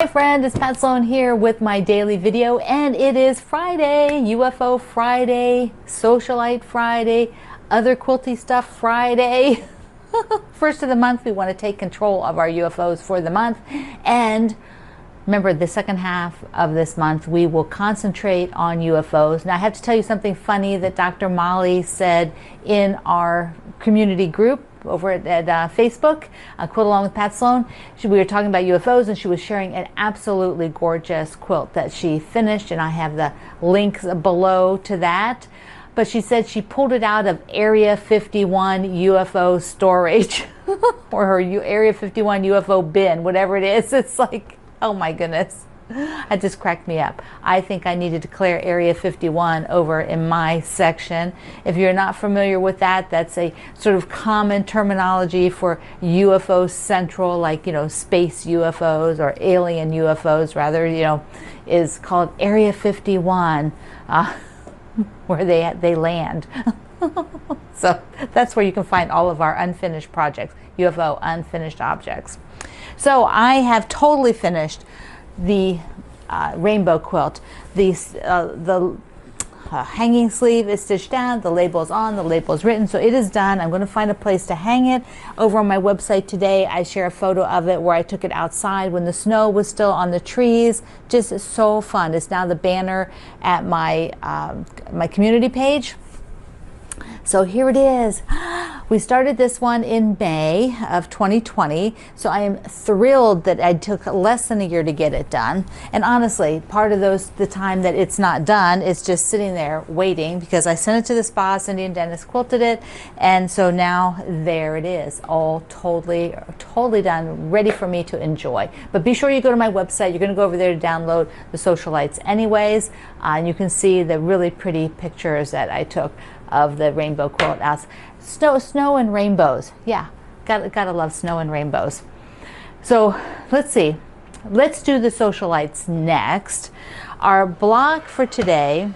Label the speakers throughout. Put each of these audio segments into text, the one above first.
Speaker 1: friend, it's Pat Sloan here with my daily video, and it is Friday, UFO Friday, Socialite Friday, other quilty stuff Friday. First of the month, we want to take control of our UFOs for the month. And remember, the second half of this month, we will concentrate on UFOs. Now, I have to tell you something funny that Dr. Molly said in our community group over at Facebook, Quilt Along with Pat Sloan. We were talking about UFOs, and she was sharing an absolutely gorgeous quilt that she finished, and I have the links below to that. But she said she pulled it out of Area 51 UFO storage, or her Area 51 UFO bin, whatever it is. It's like, oh my goodness. That just cracked me up. I think I need to declare Area 51 over in my section. If you're not familiar with that, that's a sort of common terminology for UFO Central, like, space UFOs or alien UFOs, rather, is called Area 51, where they land. So that's where you can find all of our unfinished projects, UFO unfinished objects. So I have totally finished the rainbow quilt. The hanging sleeve is stitched down, the label is on, the label is written, so it is done. I'm going to find a place to hang it. Over on my website today, I share a photo of it where I took it outside when the snow was still on the trees. Just so fun. It's now the banner at my my community page. So here it is. We started this one in May of 2020, so I am thrilled that I took less than a year to get it done. And honestly, part of the time that it's not done is just sitting there waiting, because I sent it to the spa, Cindy and Dennis quilted it, and so now there it is, all totally done, ready for me to enjoy. But be sure you go to my website. You're going to go over there to download the Socialites anyways, and you can see the really pretty pictures that I took of the rainbow quilt. Snow and rainbows. Yeah, gotta love snow and rainbows. So let's see. Let's do the Socialites next. Our block for today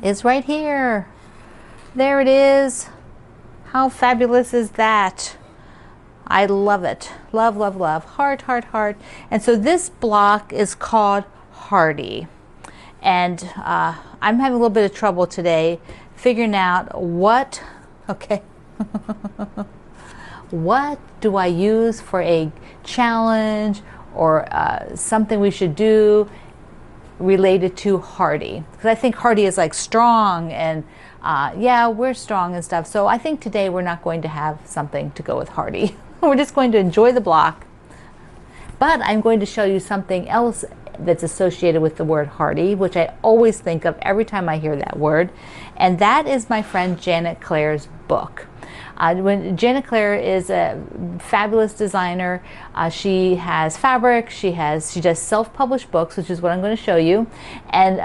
Speaker 1: is right here. There it is. How fabulous is that? I love it. Love, love, love. Heart, heart, heart. And so this block is called Hardy. And I'm having a little bit of trouble today figuring out what do I use for a challenge or something we should do related to Hardy, because I think Hardy is like strong, and yeah, we're strong and stuff. So I think today we're not going to have something to go with Hardy. We're just going to enjoy the block. But I'm going to show you something else that's associated with the word Hardy, which I always think of every time I hear that word, and that is my friend Janet Claire's book. When Janet Claire is a fabulous designer. She has fabric, she does self-published books, which is what I'm going to show you, and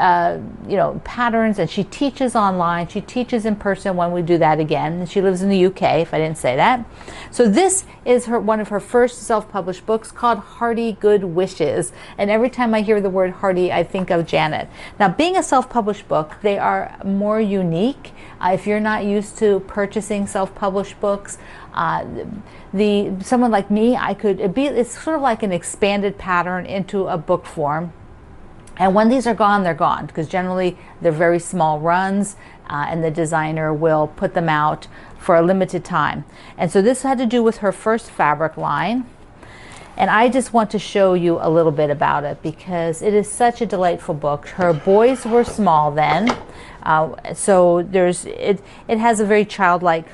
Speaker 1: patterns, and she teaches online, she teaches in person when we do that again. She lives in the UK, if I didn't say that. So this is one of her first self-published books, called Hardy Good Wishes, and every time I hear the word Hardy, I think of Janet. Now, being a self-published book, they are more unique. If you're not used to purchasing self-published books, someone like me, it's sort of like an expanded pattern into a book form. And when these are gone, they're gone, because generally they're very small runs, and the designer will put them out for a limited time. And so this had to do with her first fabric line. And I just want to show you a little bit about it, because it is such a delightful book. Her boys were small then, so it has a very childlike,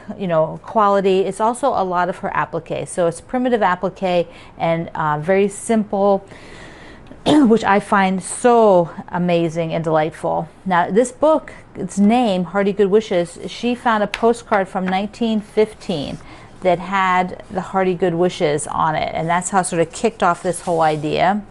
Speaker 1: quality. It's also a lot of her applique. So it's primitive applique and very simple, which I find so amazing and delightful. Now, this book, its name, Hardy Good Wishes, she found a postcard from 1915 that had the Hardy Good Wishes on it, and that's how it sort of kicked off this whole idea.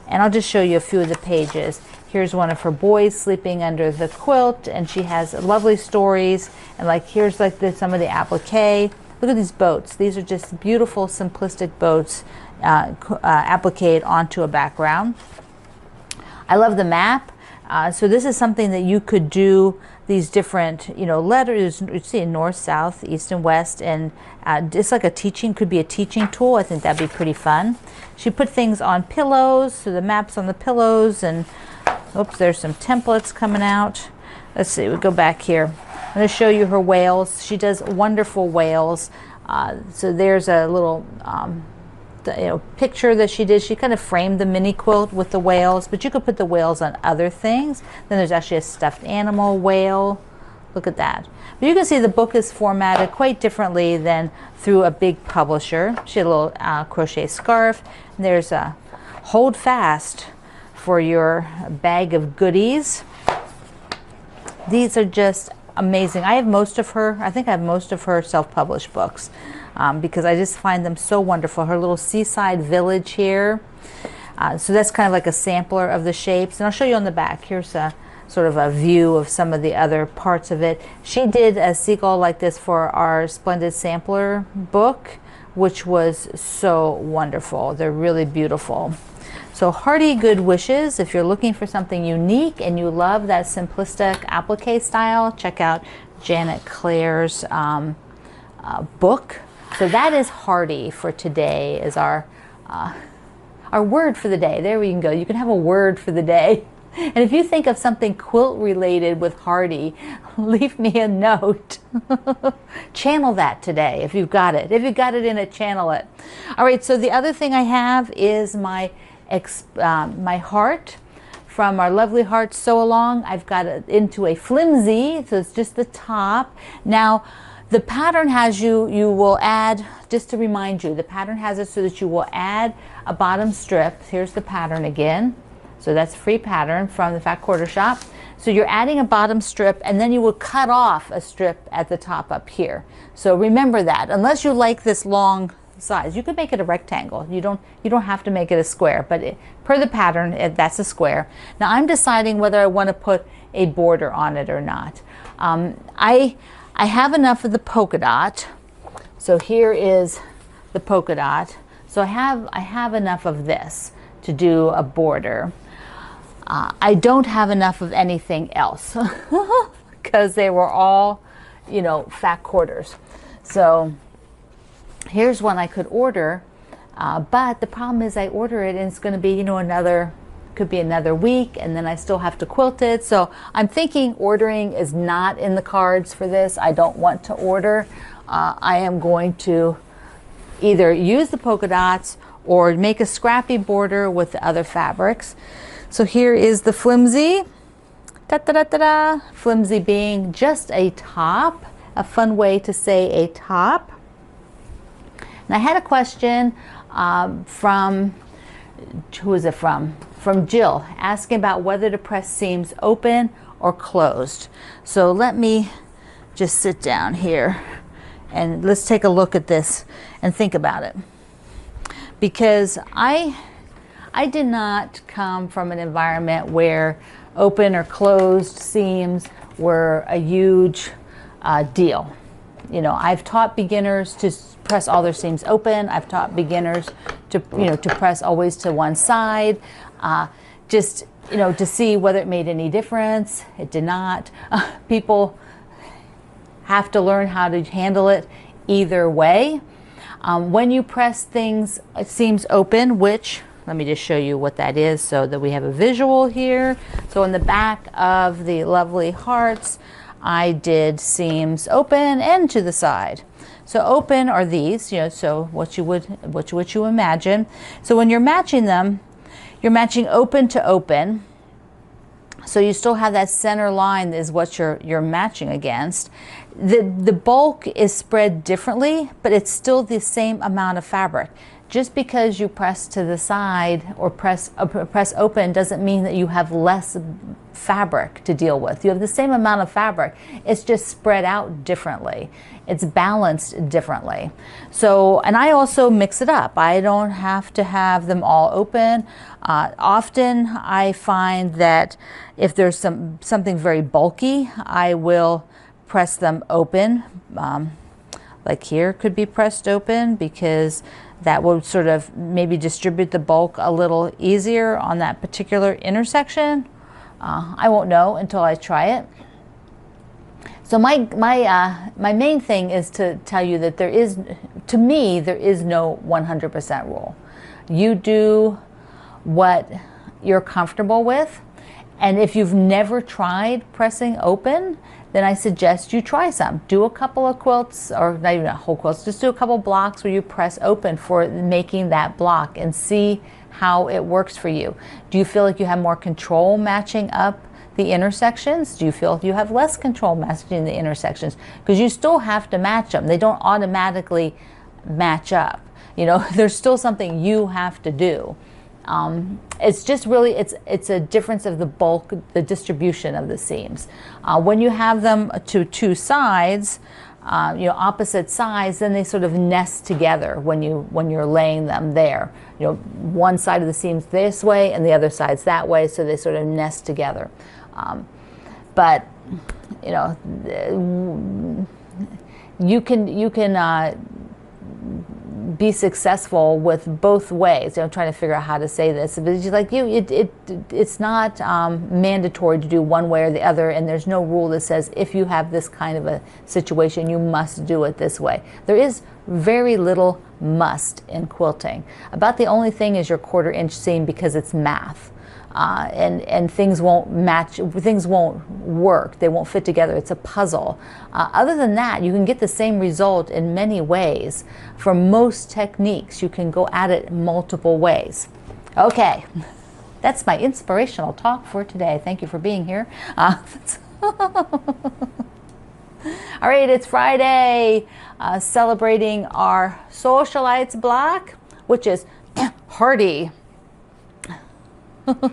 Speaker 1: And I'll just show you a few of the pages. Here's one of her boys sleeping under the quilt, and she has lovely stories, and here's some of the applique. Look at these boats. These are just beautiful, simplistic boats appliqued onto a background. I love the map. So this is something that you could do these different, you know, letters. You see north, south, east, and west, and it's like a teaching, could be a teaching tool. I think that'd be pretty fun. She put things on pillows, so the maps on the pillows, and oops, there's some templates coming out. Let's see, we go back here. I'm going to show you her whales. She does wonderful whales. So there's a little picture that she did. She kind of framed the mini quilt with the whales, but you could put the whales on other things. Then there's actually a stuffed animal whale. Look at that. But you can see the book is formatted quite differently than through a big publisher. She had a little crochet scarf. And there's a hold fast for your bag of goodies. These are just amazing. I have most of her, I think I have most of her self-published books because I just find them so wonderful. Her little seaside village here. So that's kind of like a sampler of the shapes. And I'll show you on the back. Here's a sort of a view of some of the other parts of it. She did a seagull like this for our Splendid Sampler book, which was so wonderful. They're really beautiful. So hearty good wishes. If you're looking for something unique and you love that simplistic applique style, check out Janet Claire's book. So that is hearty for today, is our word for the day. There we can go. You can have a word for the day. And if you think of something quilt related with hearty, leave me a note. Channel that today if you've got it. If you've got it in it, channel it. All right, so the other thing I have is my heart from our Lovely Heart Sew Along. I've got it into a flimsy, so it's just the top. Now the pattern has you will add, just to remind you, the pattern has it so that you will add a bottom strip. Here's the pattern again. So that's a free pattern from the Fat Quarter Shop. So you're adding a bottom strip, and then you will cut off a strip at the top up here. So remember that, unless you like this long size. You could make it a rectangle. You don't have to make it a square, but per the pattern, that's a square. Now I'm deciding whether I want to put a border on it or not. I have enough of the polka dot. So here is the polka dot. So I have enough of this to do a border. I don't have enough of anything else because they were all, you know, fat quarters. So here's one I could order, but the problem is I order it and it's going to be, you know, could be another week, and then I still have to quilt it. So I'm thinking ordering is not in the cards for this. I don't want to order. I am going to either use the polka dots or make a scrappy border with the other fabrics. So here is the flimsy. Ta-da-da-da-da. Flimsy being just a top, a fun way to say a top. And I had a question from, who is it from? From Jill, asking about whether to press seams open or closed. So let me just sit down here and let's take a look at this and think about it. Because I did not come from an environment where open or closed seams were a huge deal. You know, I've taught beginners to press all their seams open. I've taught beginners to, you know, to press always to one side, just, you know, to see whether it made any difference. It did not. People have to learn how to handle it either way. When you press things, seams open, which, let me just show you what that is so that we have a visual here. So in the back of the Lovely Hearts, I did seams open and to the side. So open are these, you know, so what you imagine. So when you're matching them, you're matching open to open. So you still have that center line is what you're matching against. The bulk is spread differently, but it's still the same amount of fabric. Just because you press to the side or press open doesn't mean that you have less fabric to deal with. You have the same amount of fabric. It's just spread out differently. It's balanced differently. So, and I also mix it up. I don't have to have them all open. Often I find that if there's something very bulky, I will press them open. Like here could be pressed open because that will sort of maybe distribute the bulk a little easier on that particular intersection. I won't know until I try it. So my main thing is to tell you that to me, there is no 100% rule. You do what you're comfortable with. And if you've never tried pressing open, then I suggest you try some. Do a couple of quilts, or not even whole quilts, just do a couple blocks where you press open for making that block and see how it works for you. Do you feel like you have more control matching up the intersections? Do you feel you have less control matching the intersections? Because you still have to match them. They don't automatically match up. You know, there's still something you have to do. It's just really, it's a difference of the bulk, the distribution of the seams. When you have them to two sides, you know, opposite sides, then they sort of nest together when you're laying them there. You know, one side of the seam's this way and the other side's that way, so they sort of nest together. But you know, you can be successful with both ways. I'm trying to figure out how to say this, but it's like it's not mandatory to do one way or the other, and there's no rule that says if you have this kind of a situation, you must do it this way. There is very little must in quilting. About the only thing is your 1/4 inch seam, because it's math. And things won't match, things won't work, they won't fit together, it's a puzzle. Other than that, you can get the same result in many ways. For most techniques, you can go at it multiple ways. Okay, that's my inspirational talk for today. Thank you for being here. All right, it's Friday, celebrating our Socialites block, which is hardy.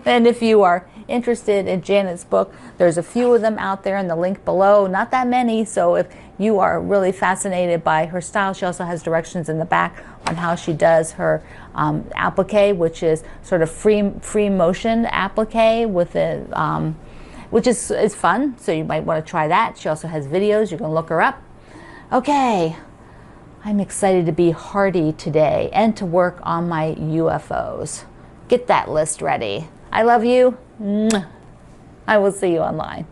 Speaker 1: And if you are interested in Janet's book, there's a few of them out there in the link below, not that many, so if you are really fascinated by her style, she also has directions in the back on how she does her applique, which is sort of free motion applique with a, which is fun, so you might want to try that. She also has videos, you can look her up. Okay, I'm excited to be hardy today and to work on my UFOs. Get that list ready. I love you. I will see you online.